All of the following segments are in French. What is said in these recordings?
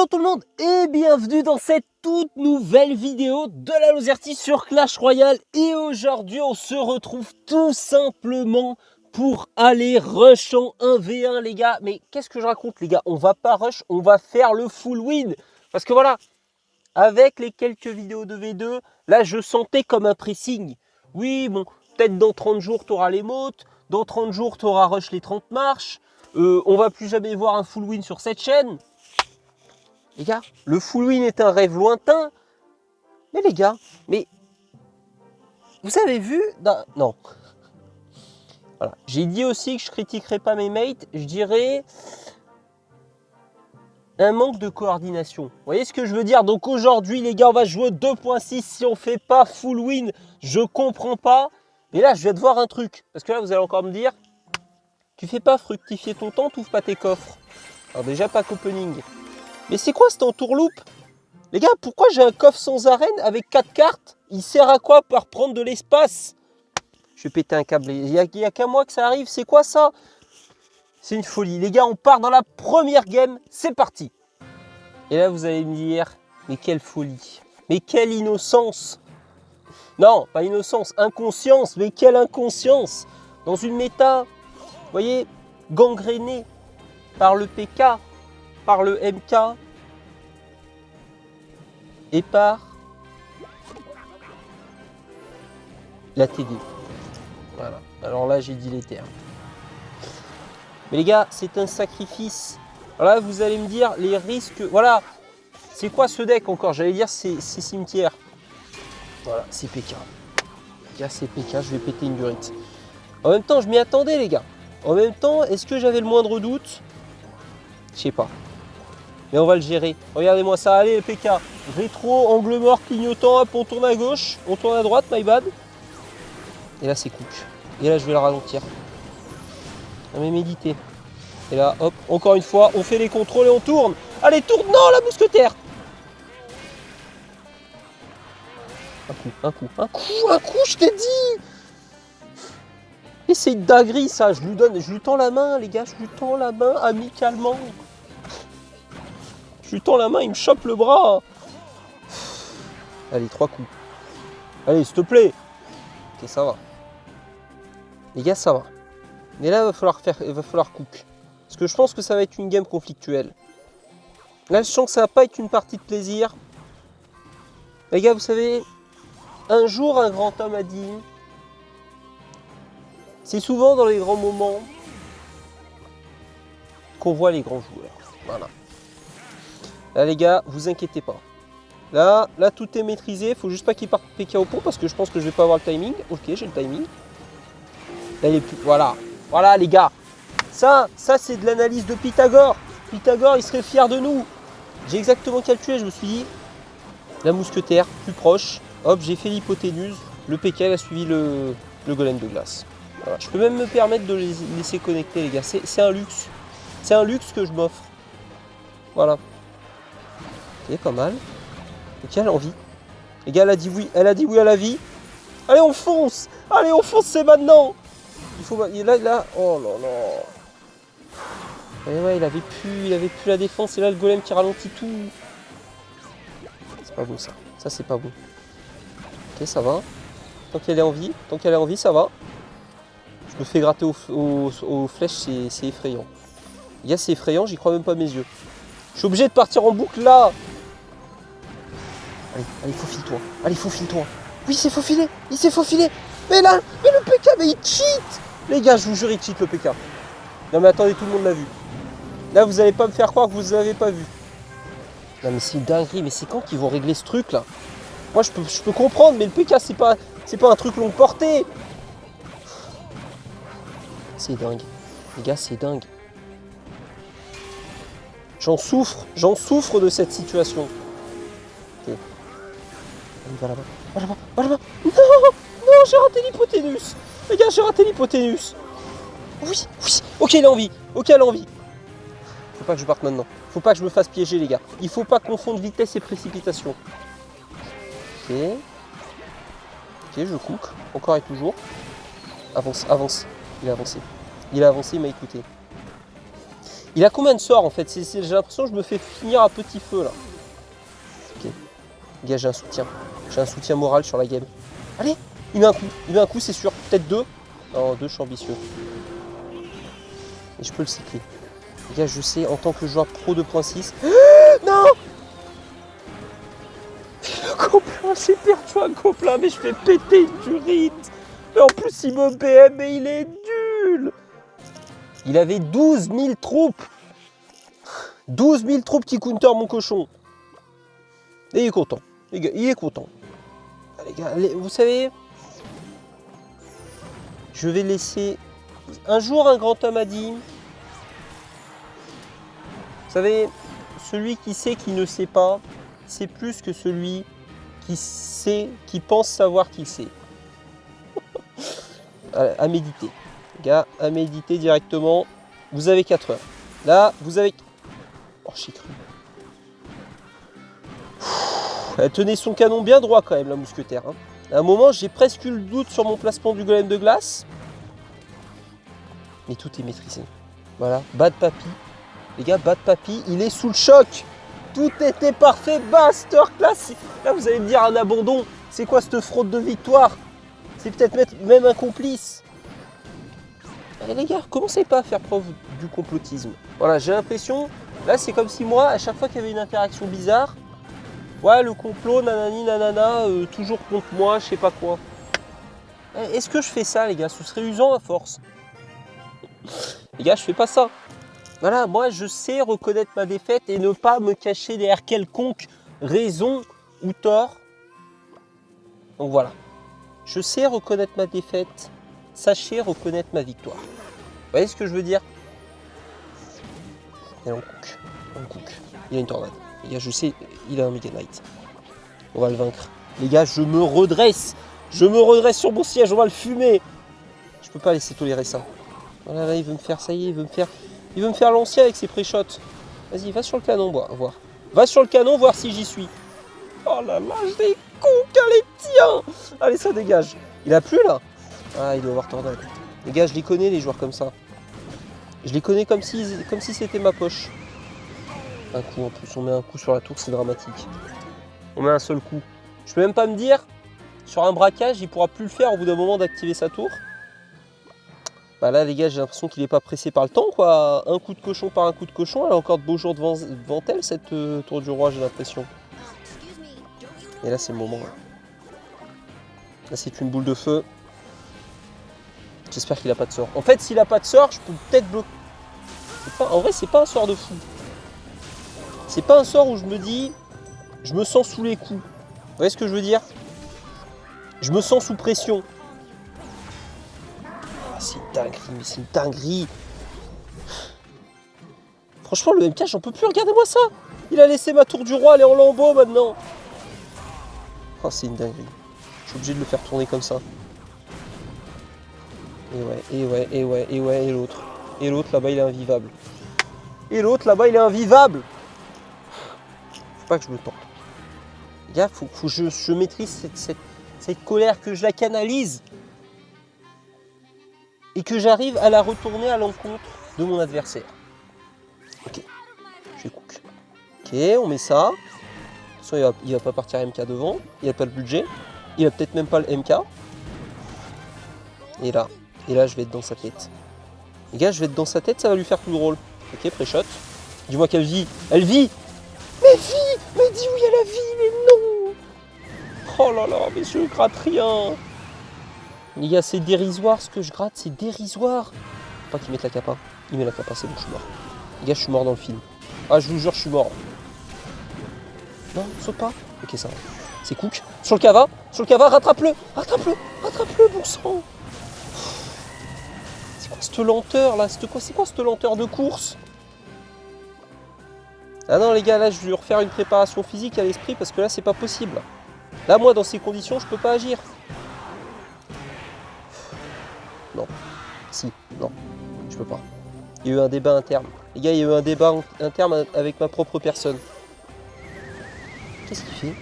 Hello tout le monde et bienvenue dans cette toute nouvelle vidéo de la Lozerty sur Clash Royale. Et aujourd'hui on se retrouve tout simplement pour aller rush en 1v1 les gars. Mais qu'est-ce que je raconte les gars? On va pas rush, on va faire le full win. Parce que voilà, avec les quelques vidéos de V2, là je sentais comme un pressing. Oui bon, peut-être dans 30 jours tu auras les motes, dans 30 jours tu auras rush les 30 marches. On va plus jamais voir un full win sur cette chaîne. Les gars, le full win est un rêve lointain. Mais les gars, mais vous avez vu Non. Voilà. J'ai dit aussi que je critiquerais pas mes mates. Je dirais un manque de coordination. Vous voyez ce que je veux dire? Donc aujourd'hui, les gars, on va jouer 2.6. Si on fait pas full win, je comprends pas. Et là, je vais devoir un truc. Parce que là, vous allez encore me dire, tu fais pas fructifier ton temps, tu ouvres pas tes coffres. Alors déjà, pas qu'opening. Mais c'est quoi cette entourloupe? Les gars, pourquoi j'ai un coffre sans arène avec 4 cartes? Il sert à quoi pour prendre de l'espace? Je vais péter un câble. Il n'y a qu'à moi que ça arrive. C'est quoi ça? C'est une folie. Les gars, on part dans la première game. C'est parti. Et là, vous allez me dire, mais quelle folie. Mais quelle innocence. Non, pas innocence, inconscience. Mais quelle inconscience. Dans une méta, vous voyez, gangrénée par le PK, par le MK, et par la TD. Voilà. Alors là, j'ai dit les termes. Mais les gars, c'est un sacrifice. Alors là, vous allez me dire, les risques... Voilà. C'est quoi ce deck encore? J'allais dire, c'est cimetière. Voilà, c'est PK. Les gars, c'est PK, je vais péter une durite. En même temps, je m'y attendais, les gars. En même temps, est-ce que j'avais le moindre doute? Je sais pas. Mais on va le gérer. Regardez-moi ça, allez, PK. Rétro, angle mort, clignotant, hop, on tourne à gauche, on tourne à droite, my bad. Et là, c'est cook. Et là, je vais le ralentir. On va méditer. Et là, hop, encore une fois, on fait les contrôles et on tourne. Allez, tourne. Non, la mousquetaire. Un coup, je t'ai dit. Et c'est une dinguerie, ça. Je lui tends la main, les gars. Je lui tends la main amicalement. Je lui tends la main, il me chope le bras. Allez, 3 coups. Allez, s'il te plaît. Ok, ça va. Les gars, ça va. Mais là, il va falloir cook. Parce que je pense que ça va être une game conflictuelle. Là, je sens que ça va pas être une partie de plaisir. Les gars, vous savez, un jour, un grand homme a dit, c'est souvent dans les grands moments qu'on voit les grands joueurs. Voilà. Là, les gars, vous inquiétez pas. Là, tout est maîtrisé. Il faut juste pas qu'il parte PK au pont parce que je pense que je vais pas avoir le timing. Ok, j'ai le timing. Là, il est plus... Voilà. Voilà, les gars. Ça c'est de l'analyse de Pythagore. Pythagore, il serait fier de nous. J'ai exactement calculé. Je me suis dit, la mousquetaire, plus proche. Hop, j'ai fait l'hypoténuse. Le PK a suivi le golem de glace. Voilà. Je peux même me permettre de les laisser connecter, les gars. C'est un luxe. C'est un luxe que je m'offre. Voilà. Ok, pas mal. Ok, elle a envie. Les gars, elle a dit oui à la vie. Allez, on fonce. Allez, on fonce, c'est maintenant. Il faut... Là... Oh là là. Et ouais, il avait plus la défense. Et là, le golem qui ralentit tout. C'est pas bon, ça. Ça, c'est pas bon. Ok, ça va. Tant qu'elle est en vie, ça va. Je me fais gratter aux flèches, c'est effrayant. Les gars, c'est effrayant, j'y crois même pas à mes yeux. Je suis obligé de partir en boucle, là. Allez, faufile-toi. Allez, faufile-toi. Oui, il s'est faufilé. Il s'est faufilé. Mais là, mais le PK, mais il cheat. Les gars, je vous jure, il cheat le PK. Non, mais attendez, tout le monde l'a vu. Là, vous allez pas me faire croire que vous l'avez pas vu. Non, mais c'est une dinguerie. Mais c'est quand qu'ils vont régler ce truc, là? Moi, je peux comprendre, mais le PK, c'est pas un truc longue portée. C'est dingue. Les gars, c'est dingue. J'en souffre de cette situation. Ok. Allez, va là-bas. Non, j'ai raté l'hypoténuse. Les gars, j'ai raté l'hypoténuse. Oui. Ok, elle a envie. Faut pas que je parte maintenant. Faut pas que je me fasse piéger, les gars. Il faut pas confondre vitesse et précipitation. Ok, je cook. Encore et toujours. Avance. Il a avancé, il m'a écouté. Il a combien de sorts en fait? J'ai l'impression que je me fais finir à petit feu là. Ok. Les gars, j'ai un soutien. J'ai un soutien moral sur la game. Allez, il met un coup. Il met un coup, c'est sûr. Peut-être deux. Non, deux, je suis ambitieux. Et je peux le cycler. Les gars, je sais, en tant que joueur pro 2.6. Non! Le gobelin, j'ai perdu un gobelin, mais je fais péter une durite. Mais en plus, il me BM et il est nul. Il avait 12 000 troupes. 12 000 troupes qui counter mon cochon. Et il est content. Les gars, il est content. Ah, les gars, vous savez, je vais laisser... Un jour, un grand homme a dit... Vous savez, celui qui sait qui ne sait pas, c'est plus que celui qui sait, qui pense savoir qu'il sait. À méditer. Les gars, à méditer directement. Vous avez 4 heures. Là, vous avez... Oh, j'ai cru. Elle tenait son canon bien droit quand même, la mousquetaire. Hein. À un moment, j'ai presque eu le doute sur mon placement du golem de glace. Mais tout est maîtrisé. Voilà, Bad Papy. Les gars, Bad Papy, il est sous le choc. Tout était parfait, masterclass. Là, vous allez me dire un abandon. C'est quoi cette fraude de victoire? C'est peut-être même un complice. Allez, les gars, commencez pas à faire preuve du complotisme. Voilà, j'ai l'impression... Là, c'est comme si moi, à chaque fois qu'il y avait une interaction bizarre, ouais, le complot, nanani, nanana, toujours contre moi, je sais pas quoi. Est-ce que je fais ça, les gars? Ce serait usant à force. Les gars, je fais pas ça. Voilà, moi, je sais reconnaître ma défaite et ne pas me cacher derrière quelconque raison ou tort. Donc voilà. Je sais reconnaître ma défaite. Sachez reconnaître ma victoire. Vous voyez ce que je veux dire? Et on cook. On cook. Il a une tornade. Les gars, je sais, il a un Mega Knight. On va le vaincre. Les gars, je me redresse. Je me redresse sur mon siège, on va le fumer. Je peux pas laisser tolérer ça. Voilà, là, il veut me faire, ça y est, il veut me faire l'ancien avec ses pré-shots. Vas-y, va sur le canon, voir. Va sur le canon, voir si j'y suis. Oh là là, je les cook, allez, tiens. Allez, ça dégage. Il a plu, là? Ah, il doit avoir tornade. Les gars, je les connais, les joueurs comme ça. Je les connais comme si c'était ma poche. Un coup en plus, on met un coup sur la tour, c'est dramatique. On met un seul coup. Je peux même pas me dire, sur un braquage, il pourra plus le faire au bout d'un moment d'activer sa tour. Bah là, les gars, j'ai l'impression qu'il est pas pressé par le temps, quoi. Un coup de cochon par un coup de cochon, elle a encore de beaux jours devant elle, cette tour du roi, j'ai l'impression. Et là, c'est le moment. Là, c'est une boule de feu. J'espère qu'il a pas de sort. En fait, s'il a pas de sort, je peux peut-être bloquer. En vrai, c'est pas un sort de fou. C'est pas un sort où je me dis, je me sens sous les coups. Vous voyez ce que je veux dire? Je me sens sous pression. Ah, c'est une dinguerie, mais c'est une dinguerie. Franchement, le MK, j'en peux plus. Regardez-moi ça. Il a laissé ma tour du roi aller en lambeaux maintenant. Oh, c'est une dinguerie. Je suis obligé de le faire tourner comme ça. Et l'autre. Et l'autre, là-bas, il est invivable. Et l'autre, là-bas, il est invivable. Faut pas que je me tente. Les gars, faut que je maîtrise cette colère, que je la canalise. Et que j'arrive à la retourner à l'encontre de mon adversaire. Ok. Je cook. Ok, on met ça. De toute façon, il va pas partir MK devant. Il a pas le budget. Il a peut-être même pas le MK. Et là, je vais être dans sa tête. Les gars, je vais être dans sa tête, ça va lui faire tout drôle. Ok, pré-shot. Dis-moi qu'elle vit. Elle vit! Mais vit! Mais dis oui, elle a vie, mais non! Oh là là, mais je gratte rien! Les gars, c'est dérisoire ce que je gratte, c'est dérisoire! Faut pas qu'il mette la capa. Il met la capa, c'est bon, je suis mort. Les gars, je suis mort dans le film. Ah, je vous jure, je suis mort. Non, saute pas. Ok, ça va. C'est Cook. Sur le cava, rattrape-le! Rattrape-le! Rattrape-le, bon sang! C'est quoi cette lenteur là? C'est quoi cette lenteur de course? Ah non les gars, là je vais refaire une préparation physique à l'esprit parce que là c'est pas possible. Là moi dans ces conditions je peux pas agir. Non. Si, non. Je peux pas. Il y a eu un débat interne. Les gars, il y a eu un débat interne avec ma propre personne. Qu'est-ce qu'il fait?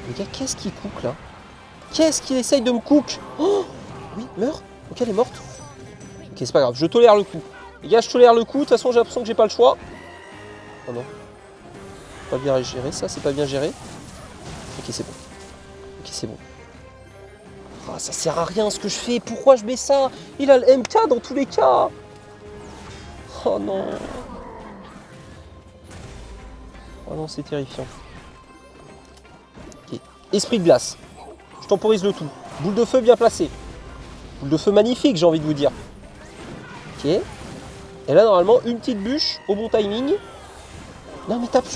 Les gars, qu'est-ce qu'il cook là? Qu'est-ce qu'il essaye de me cook? Oh oui, meurt. Ok, elle est morte. Ok, c'est pas grave, je tolère le coup. Les gars, je tolère le coup. De toute façon, j'ai l'impression que j'ai pas le choix. Oh non. Pas bien géré, ça. C'est pas bien géré. Ok, c'est bon. Ok, c'est bon. Ah, ça sert à rien ce que je fais. Pourquoi je mets ça? Il a le MK dans tous les cas. Oh non. Oh non, c'est terrifiant. Ok. Esprit de glace. Je temporise le tout. Boule de feu bien placée. Boule de feu magnifique, j'ai envie de vous dire. Ok. Et là, normalement, une petite bûche au bon timing. Non, mais tape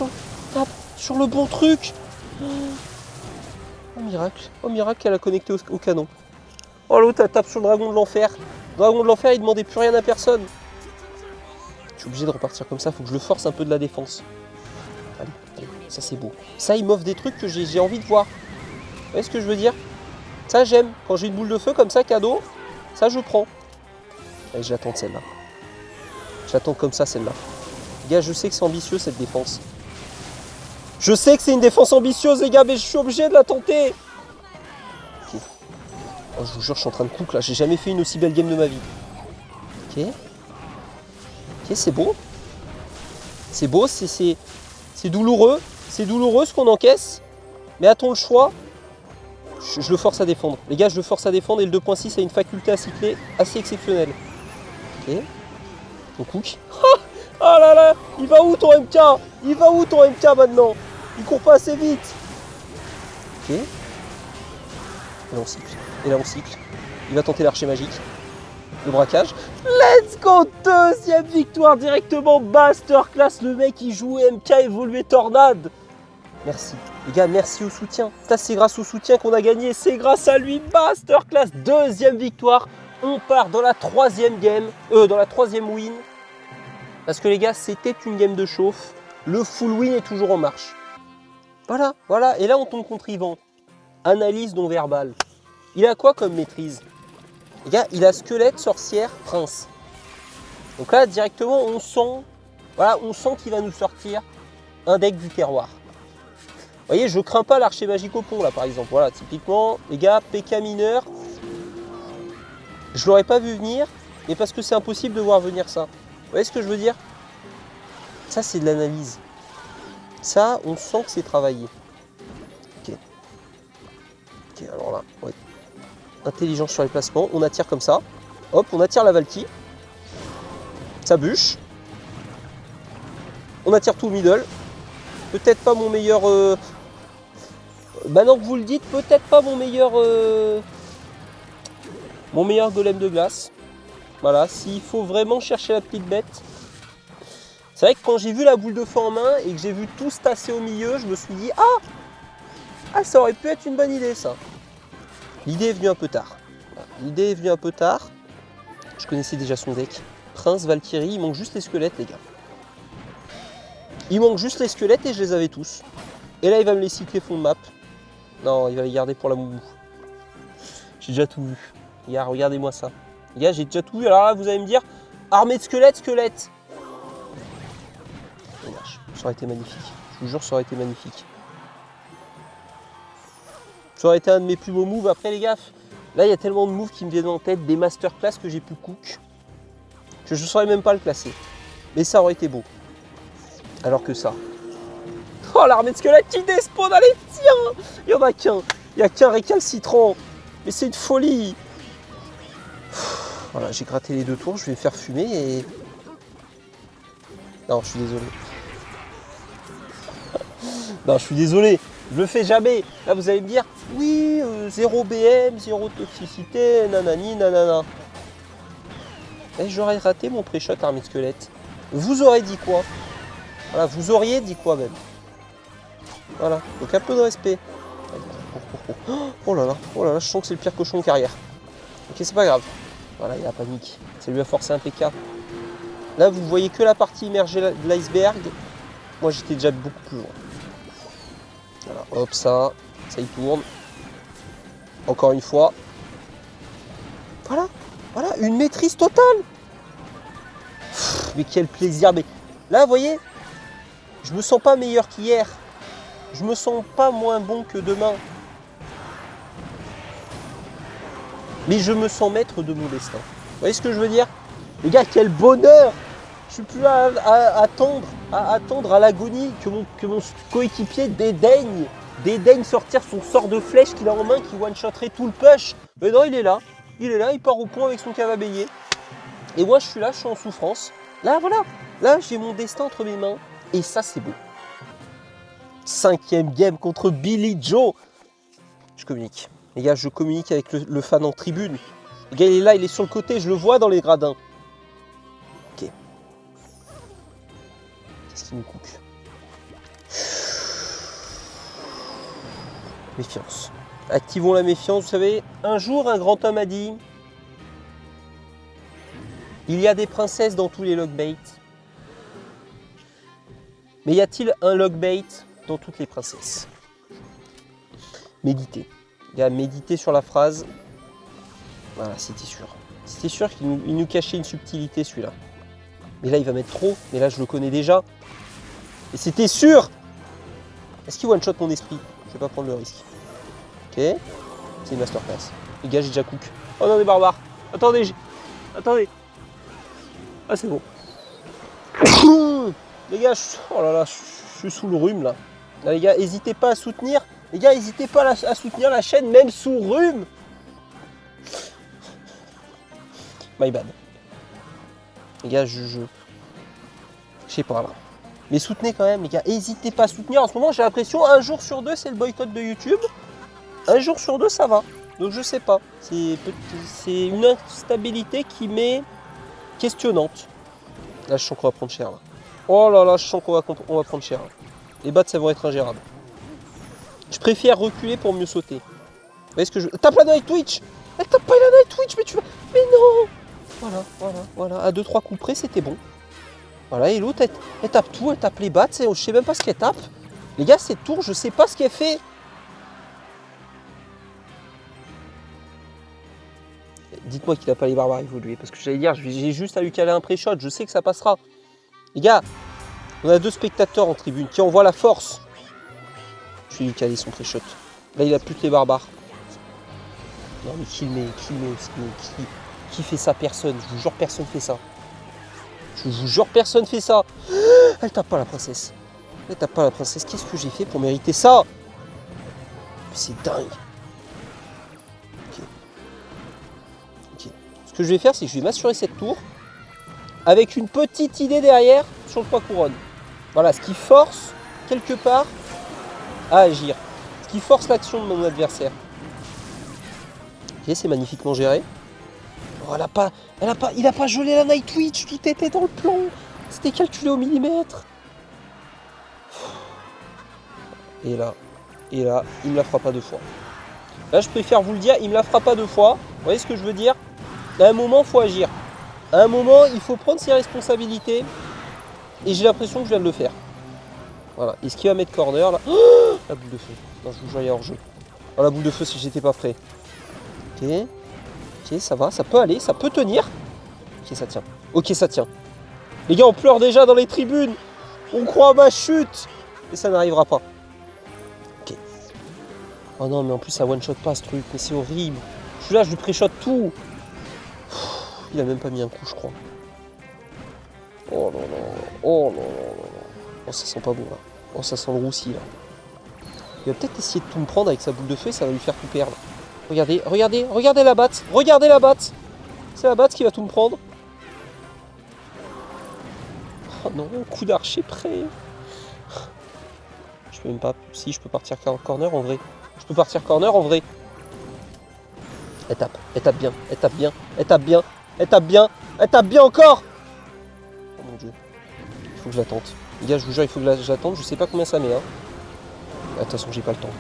sur le bon truc. Oh, miracle, elle a connecté au canon. Oh, l'autre, elle tape sur le dragon de l'enfer. Le dragon de l'enfer, il demandait plus rien à personne. Je suis obligé de repartir comme ça, faut que je le force un peu de la défense. Allez, ça c'est beau. Ça, il m'offre des trucs que j'ai envie de voir. Vous voyez ce que je veux dire? Ça, j'aime. Quand j'ai une boule de feu comme ça, cadeau, ça, je prends. Allez, j'attends celle-là. J'attends comme ça, celle-là. Les gars, je sais que c'est ambitieux, cette défense. Je sais que c'est une défense ambitieuse, les gars, mais je suis obligé de la tenter. Ok. Oh, je vous jure, je suis en train de cook, là. J'ai jamais fait une aussi belle game de ma vie. Ok. Ok, c'est beau. C'est beau, c'est douloureux. C'est douloureux ce qu'on encaisse. Mais a-t-on le choix? Je le force à défendre. Les gars, je le force à défendre et le 2.6 a une faculté à cycler assez exceptionnelle. Ok. On cook. Ah là là, il va où ton MK? Il va où ton MK maintenant? Il court pas assez vite. Ok. Et là on cycle. Et là on cycle. Il va tenter l'archer magique. Le braquage. Let's go! Deuxième victoire directement. Masterclass. Le mec il joue MK évolué tornade. Merci. Les gars, merci au soutien. Ça c'est grâce au soutien qu'on a gagné. C'est grâce à lui. Masterclass. Deuxième victoire. On part dans la troisième game. Dans la troisième win. Parce que les gars, c'était une game de chauffe. Le full win est toujours en marche. Voilà, voilà. Et là, on tombe contre Yvan. Analyse non verbale. Il a quoi comme maîtrise? Les gars, il a squelette, sorcière, prince. Donc là, directement, on sent, voilà, on sent qu'il va nous sortir un deck du terroir. Vous voyez, je crains pas l'archer magique au pont, là, par exemple. Voilà, typiquement, les gars, PK mineur. Je l'aurais pas vu venir, mais parce que c'est impossible de voir venir ça. Vous voyez ce que je veux dire? Ça, c'est de l'analyse. Ça, on sent que c'est travaillé. Ok. Ok, alors là, ouais. Intelligence sur les placements. On attire comme ça. Hop, on attire la Valky. Ça bûche. On attire tout au middle. Peut-être pas mon meilleur... Maintenant que vous le dites, peut-être pas mon meilleur... Mon meilleur golem de glace. Voilà, s'il faut vraiment chercher la petite bête... C'est vrai que quand j'ai vu la boule de feu en main et que j'ai vu tout se tasser au milieu, je me suis dit ah, ça aurait pu être une bonne idée ça. L'idée est venue un peu tard. L'idée est venue un peu tard. Je connaissais déjà son deck. Prince, Valkyrie, il manque juste les squelettes les gars. Il manque juste les squelettes et je les avais tous. Et là il va me les cycler fond de map. Non, il va les garder pour la moumou. J'ai déjà tout vu. Les gars, regardez-moi ça. Les gars, j'ai déjà tout vu. Alors là, vous allez me dire, armée de squelettes, squelettes. Ça aurait été magnifique. Je vous jure, ça aurait été magnifique. Ça aurait été un de mes plus beaux moves. Après, les gars, là, il y a tellement de moves qui me viennent en tête, des masterclass que j'ai pu cook, que je ne saurais même pas le classer. Mais ça aurait été beau. Alors que ça. Oh, l'armée de squelettes qui despawn, allez, tiens! Il n'y en a qu'un. Il n'y a qu'un récalcitrant. Mais c'est une folie. Voilà, j'ai gratté les 2 tours, je vais me faire fumer et... Non, je suis désolé. Non, je suis désolé, je le fais jamais. Là, vous allez me dire, oui, 0 BM, 0 toxicité, nanani, nanana. Et j'aurais raté mon pré-shot armée de squelette. Vous aurez dit quoi? Voilà, vous auriez dit quoi même? Voilà, donc un peu de respect. Oh là là, je sens que c'est le pire cochon de carrière. Ok, c'est pas grave. Voilà, il a panique. Ça lui a forcé un PK. Là, vous voyez que la partie immergée de l'iceberg. Moi, j'étais déjà beaucoup plus loin. Voilà, hop, ça y tourne. Encore une fois. Voilà, voilà, une maîtrise totale. Mais quel plaisir. Mais là, vous voyez, je me sens pas meilleur qu'hier. Je me sens pas moins bon que demain. Mais je me sens maître de mon destin. Vous voyez ce que je veux dire? Les gars, quel bonheur! Je suis plus à attendre à l'agonie que mon coéquipier dédaigne sortir son sort de flèche qu'il a en main qui one-shotterait tout le push. Mais non, il est là, il part au point avec son cavabéier. Et moi, je suis là, je suis en souffrance. Là, voilà, là, j'ai mon destin entre mes mains. Et ça, c'est beau. 5e game contre Billy Joe. Je communique. Les gars, je communique avec le fan en tribune. Le gars, il est là, il est sur le côté, je le vois dans les gradins. Ok. Qu'est-ce qui nous cook? Méfiance. Activons la méfiance. Vous savez, un jour, un grand homme a dit: il y a des princesses dans tous les logbaits. Mais y a-t-il un logbait dans toutes les princesses? Méditez. Il a médité sur la phrase. Voilà, c'était sûr. C'était sûr qu'il nous cachait une subtilité, celui-là. Mais là, il va mettre trop. Mais là, je le connais déjà. Et c'était sûr. Est-ce qu'il one-shot mon esprit? Je vais pas prendre le risque. Ok. C'est une masterclass. Les gars, j'ai déjà cook. Oh non, des barbares. Attendez. Attendez. Ah, c'est bon. Les gars, oh là là, je suis sous le rhume, là. Là, les gars, n'hésitez pas à soutenir. Les gars, n'hésitez pas à soutenir la chaîne, même sous rhume. My bad. Les gars, je sais pas, là. Mais soutenez quand même, les gars. N'hésitez pas à soutenir. En ce moment, j'ai l'impression, un jour sur deux, c'est le boycott de YouTube. Un jour sur deux, ça va. Donc, je sais pas. C'est une instabilité qui m'est questionnante. Là, je sens qu'on va prendre cher, là. Oh là là, je sens qu'on va prendre cher. Là. Les battes, ça va être ingérable. Je préfère reculer pour mieux sauter. Vous voyez ce que je... Tape la night Twitch. Elle tape pas la night Twitch, mais tu vas... Mais non. Voilà. À 2-3 coups près, c'était bon. Voilà, et l'autre, elle tape tout, elle tape les battes. Je sais même pas ce qu'elle tape. Les gars, cette tour, je sais pas ce qu'elle fait. Dites-moi qu'il n'a pas les barbares évolués. Parce que j'allais dire, j'ai juste à lui caler un pré-shot. Je sais que ça passera. Les gars, on a 2 spectateurs en tribune qui envoient la force. Je vais lui caler son pré-shot. Là, il a plus que les barbares. Non, mais qui fait ça? Personne. Je vous jure, personne fait ça. Je vous jure, personne fait ça. Elle tape pas la princesse. Elle tape pas la princesse. Qu'est-ce que j'ai fait pour mériter ça? C'est dingue. Ok. Ce que je vais faire, c'est que je vais m'assurer cette tour avec une petite idée derrière sur le 3 couronnes. Voilà, ce qui force quelque part à agir. Ce qui force l'action de mon adversaire. Ok, c'est magnifiquement géré. Oh, il n'a pas gelé la night Twitch, tout était dans le plan. C'était calculé au millimètre. Et là, il me la fera pas 2 fois. Là, je préfère vous le dire, il me la fera pas 2 fois. Vous voyez ce que je veux dire? À un moment, il faut agir. À un moment, il faut prendre ses responsabilités. Et j'ai l'impression que je viens de le faire. Voilà. Est-ce qu'il va mettre corner là? Oh, la boule de feu. Non, je vous jure, il y a hors-jeu. Oh, la boule de feu si j'étais pas prêt. Ok. Ok, ça va, ça peut aller, ça peut tenir. Ok, ça tient. Ok, ça tient. Les gars, on pleure déjà dans les tribunes. On croit à ma chute. Et ça n'arrivera pas. Ok. Oh non, mais en plus, ça one-shot pas ce truc. Mais c'est horrible. Je suis là, je lui pré-shot tout. Il a même pas mis un coup, je crois. Oh là là. Oh là là. Oh, ça sent pas bon là. Oh, ça sent le roussi là. Il va peut-être essayer de tout me prendre avec sa boule de feu et ça va lui faire tout perdre. Regardez la batte. Regardez la batte. C'est la batte qui va tout me prendre. Oh non, coup d'archer prêt. Je peux même pas. Si, je peux partir corner en vrai. Je peux partir corner en vrai. Elle tape bien, elle tape bien encore. Oh mon dieu. Il faut que je la tente. Les gars, je vous jure, il faut que je la tente. Je sais pas combien ça met. Hein. De toute façon, j'ai pas le temps.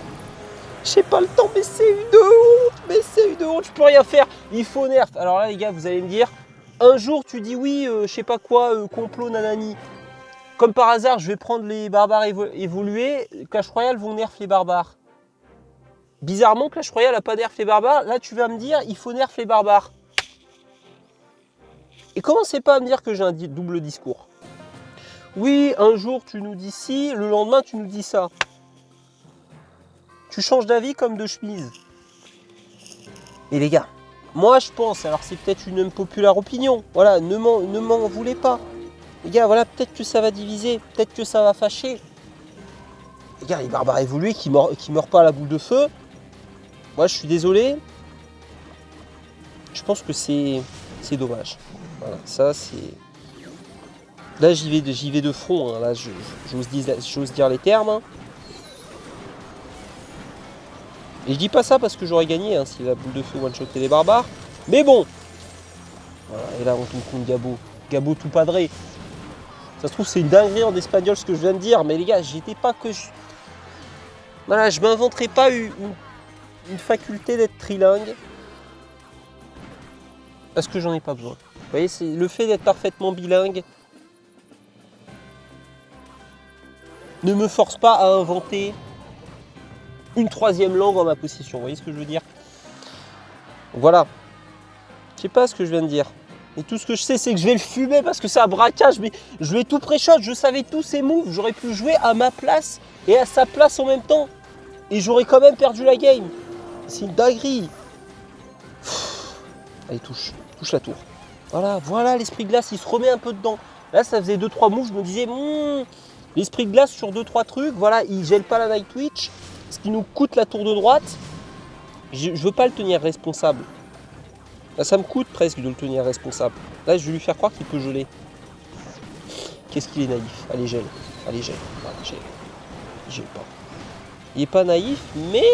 J'ai pas le temps, mais c'est une honte, je peux rien faire. Il faut nerf. Alors là, les gars, vous allez me dire, un jour, tu dis oui, je sais pas quoi, complot, nanani. Comme par hasard, je vais prendre les barbares évolués. Clash Royale vont nerf les barbares. Bizarrement, Clash Royale n'a pas nerf les barbares. Là, tu vas me dire, il faut nerf les barbares. Et commencez pas à me dire que j'ai un double discours. Oui, un jour, tu nous dis ci, le lendemain, tu nous dis ça. Tu changes d'avis comme de chemise. Et les gars, Moi, je pense, alors c'est peut-être une populaire opinion, voilà, ne m'en voulez pas. Les gars, voilà, peut-être que ça va diviser, peut-être que ça va fâcher. Les gars, les barbares évolués qui meurent pas à la boule de feu. Moi, je suis désolé. Je pense que c'est dommage. Voilà, ça c'est... Là, j'y vais de front. Hein. Là, j'ose dire les termes. Hein. Et je dis pas ça parce que j'aurais gagné hein, si la boule de feu one-shotait les barbares. Mais bon. Voilà, et là, on tombe contre Gabo. Gabo tout padré. Ça se trouve, c'est une dinguerie en espagnol ce que je viens de dire. Mais les gars, j'étais pas que... Voilà, je m'inventerai pas une faculté d'être trilingue. Parce que j'en ai pas besoin. Vous voyez, c'est le fait d'être parfaitement bilingue ne me force pas à inventer une troisième langue en ma possession. Vous voyez ce que je veux dire? Voilà. Je sais pas ce que je viens de dire. Et tout ce que je sais, c'est que je vais le fumer parce que c'est un braquage. Mais je vais tout pré-shot. Je savais tous ses moves. J'aurais pu jouer à ma place et à sa place en même temps. Et j'aurais quand même perdu la game. C'est une dinguerie. Allez, touche la tour. Voilà l'esprit glace, il se remet un peu dedans. Là, ça faisait 2-3 moves, je me disais, l'esprit glace sur 2-3 trucs, voilà, il gèle pas la Night Witch, ce qui nous coûte la tour de droite. Je veux pas le tenir responsable. Là, ça me coûte presque de le tenir responsable. Là, je vais lui faire croire qu'il peut geler. Qu'est-ce qu'il est naïf. Allez, gèle. Voilà, gèle. Il gèle pas. Il est pas naïf, mais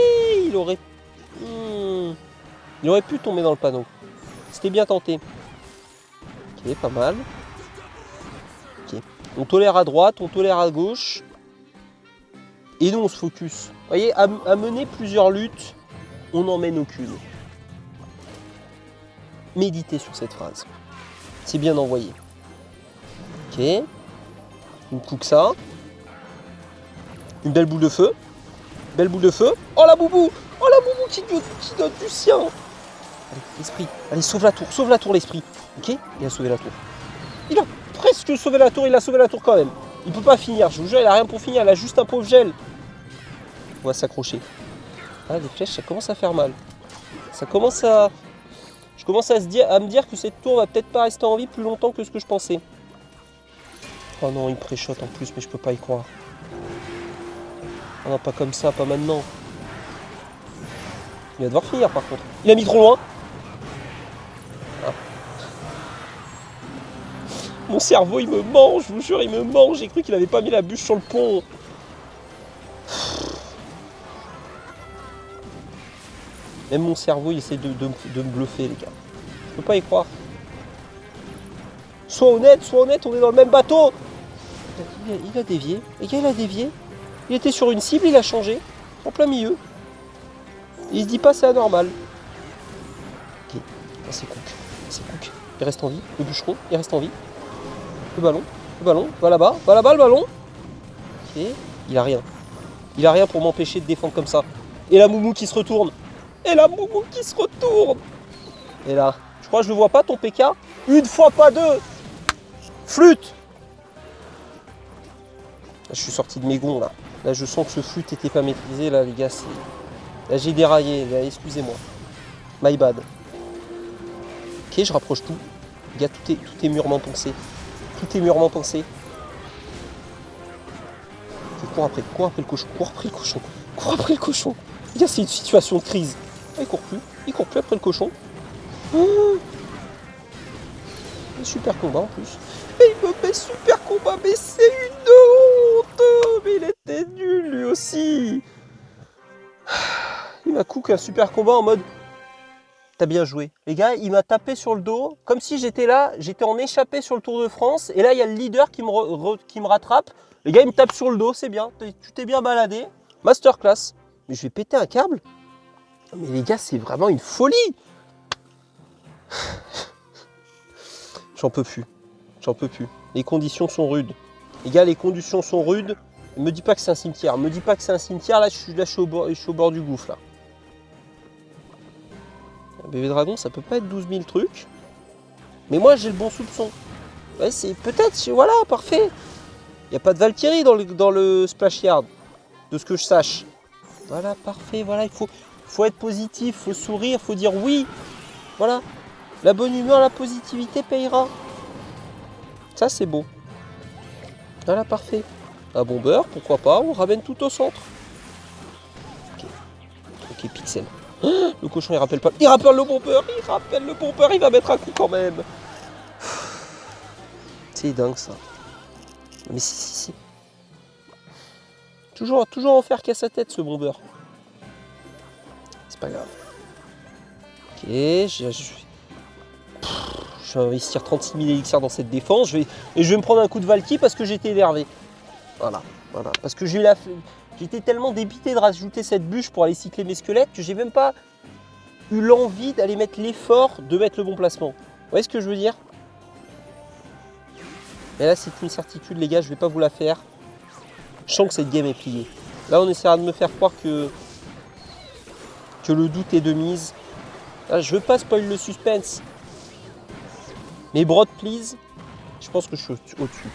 il aurait pu tomber dans le panneau. C'était bien tenté. Ok, pas mal. Ok. On tolère à droite, on tolère à gauche. Et nous, on se focus. Vous voyez, à mener plusieurs luttes, on n'en mène aucune. Méditez sur cette phrase. C'est bien envoyé. Ok. Une coupe ça. Une belle boule de feu. Belle boule de feu. Oh la boubou! Oh la boubou qui donne du sien! Allez, l'esprit. Allez, sauve la tour, l'esprit. Ok? Il a sauvé la tour. Il a presque sauvé la tour, il a sauvé la tour quand même. Il peut pas finir, je vous jure, il a rien pour finir, il a juste un pauvre gel. On va s'accrocher. Ah, des flèches, ça commence à faire mal. Ça commence à... Je commence à me dire que cette tour va peut-être pas rester en vie plus longtemps que ce que je pensais. Oh non, il me pré-shot en plus, mais je peux pas y croire. Oh non, pas comme ça, pas maintenant. Il va devoir finir par contre. Il a mis trop loin. Ah. Mon cerveau, il me mange, je vous jure, il me mange. J'ai cru qu'il avait pas mis la bûche sur le pont. Même mon cerveau, il essaie de me bluffer, les gars. Je peux pas y croire. Sois honnête, on est dans le même bateau. Il a dévié. Les gars, il a dévié. Il était sur une cible, il a changé. En plein milieu. Il se dit pas c'est anormal. Ok, ah, c'est Cook. Il reste en vie. Le bûcheron, il reste en vie. Le ballon, va là-bas, le ballon. Ok, il a rien. Il a rien pour m'empêcher de défendre comme ça. Et la moumou qui se retourne. Et là, je crois que je le vois pas ton PK. Une fois, pas deux. Flûte. Là, je suis sorti de mes gonds là. Là, je sens que ce flûte n'était pas maîtrisé là, les gars. Là, j'ai déraillé. Là, excusez-moi. My bad. Ok, je rapproche tout. Les gars, tout est mûrement pensé. Ok, cours après le cochon. Les gars, c'est une situation de crise. Ah, il court plus après le cochon. Oh, super combat en plus. Et il me met super combat, mais c'est une honte. Mais il était nul lui aussi. Il m'a cook un super combat en mode t'as bien joué. Les gars, il m'a tapé sur le dos, comme si j'étais là, j'étais en échappé sur le Tour de France, et là, il y a le leader qui me rattrape. Les gars, il me tape sur le dos, c'est bien, tu t'es bien baladé. Masterclass. Mais je vais péter un câble. Mais les gars, c'est vraiment une folie. J'en peux plus. Les conditions sont rudes. Les gars, les conditions sont rudes. Me dis pas que c'est un cimetière. Là, je suis au bord du gouffre, là. Un bébé dragon, ça peut pas être 12 000 trucs. Mais moi, j'ai le bon soupçon. Ouais, c'est peut-être, voilà, parfait. Il n'y a pas de Valkyrie dans le splash yard, de ce que je sache. Voilà, parfait, voilà, il faut être positif, il faut sourire, il faut dire oui. Voilà. La bonne humeur, la positivité payera. Ça, c'est beau. Voilà, parfait. Un bomber, pourquoi pas, on ramène tout au centre. Ok, pixel. Oh, le cochon, il rappelle pas. Il rappelle le bomber, il va mettre un coup quand même. C'est dingue, ça. Mais si. Toujours en faire qu'à sa tête, ce bomber. C'est pas grave. Ok, je vais investir 36 000 élixirs dans cette défense. Et je vais me prendre un coup de Valky parce que j'étais énervé. Voilà. Parce que j'étais tellement dépité de rajouter cette bûche pour aller cycler mes squelettes que j'ai même pas eu l'envie d'aller mettre l'effort de mettre le bon placement. Vous voyez ce que je veux dire? Et là, c'est une certitude, les gars, je vais pas vous la faire. Je sens que cette game est pliée. Là, on essaiera de me faire croire que le doute est de mise. Là, je veux pas spoil le suspense. Mais Brod, please. Je pense que je suis au-dessus.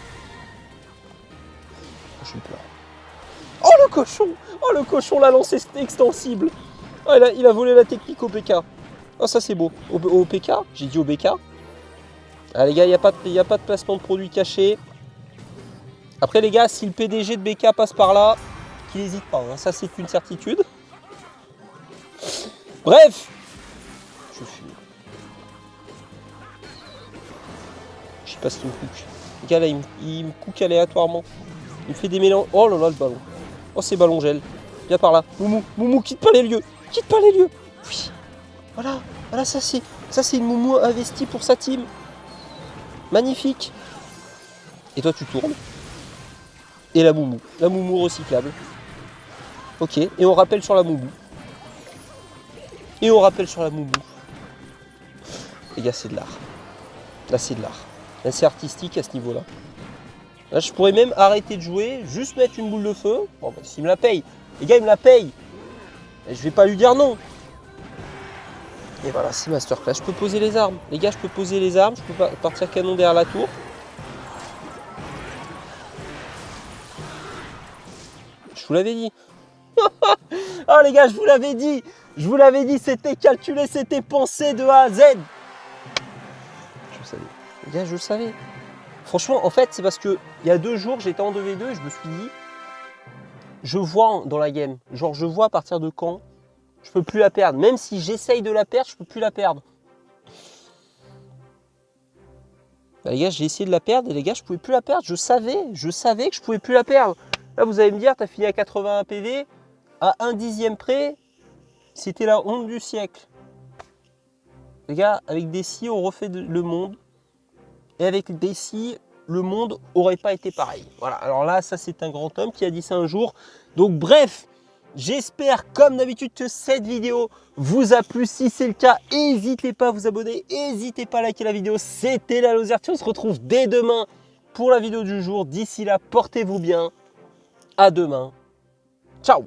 Je suis peur. Oh, le cochon! Oh, le cochon, la lance extensible. Oh, il a volé la technique au PK. Oh, ça, c'est beau. Au PK? J'ai dit au BK. Ah, les gars, il n'y a pas de placement de produits cachés. Après, les gars, si le PDG de BK passe par là, qu'il n'hésite pas. Hein. Ça, c'est une certitude. Bref. Je fuis. Je sais pas ce qu'il me cook. Les gars, là, il me cook aléatoirement. Il me fait des mélanges. Oh là là, le ballon. Oh, c'est ballon gel. Viens par là. Moumou, quitte pas les lieux. Oui. Voilà, ça c'est une Moumou investie pour sa team. Magnifique. Et toi, tu tournes. Et la Moumou recyclable. Ok, et on rappelle sur la Moumou. Les gars, c'est de l'art. Là, c'est de l'art. Là, c'est artistique à ce niveau-là. Là, je pourrais même arrêter de jouer, juste mettre une boule de feu. Bon, bah, s'il me la paye. Les gars, il me la paye. Et je vais pas lui dire non. Et voilà, c'est masterclass. Je peux poser les armes. Les gars, je peux poser les armes. Je peux partir canon derrière la tour. Je vous l'avais dit. Oh les gars, je vous l'avais dit. C'était calculé, c'était pensé de A à Z. Je le savais. Les gars, je le savais. Franchement, en fait, c'est parce que il y a 2 jours, j'étais en 2v2 et je me suis dit, je vois dans la game. Genre, je vois à partir de quand je peux plus la perdre. Même si j'essaye de la perdre, je peux plus la perdre. Bah, les gars, j'ai essayé de la perdre et les gars, je pouvais plus la perdre. Je savais que je pouvais plus la perdre. Là, vous allez me dire, t'as fini à 81 PV, à 1/10 près, c'était la honte du siècle. Les gars, avec des si, on refait le monde. Et avec des si, le monde aurait pas été pareil. Voilà, alors là, ça c'est un grand homme qui a dit ça un jour. Donc bref, j'espère comme d'habitude que cette vidéo vous a plu. Si c'est le cas, n'hésitez pas à vous abonner, n'hésitez pas à liker la vidéo. C'était la Lozerty, on se retrouve dès demain pour la vidéo du jour. D'ici là, portez-vous bien. À demain. Ciao.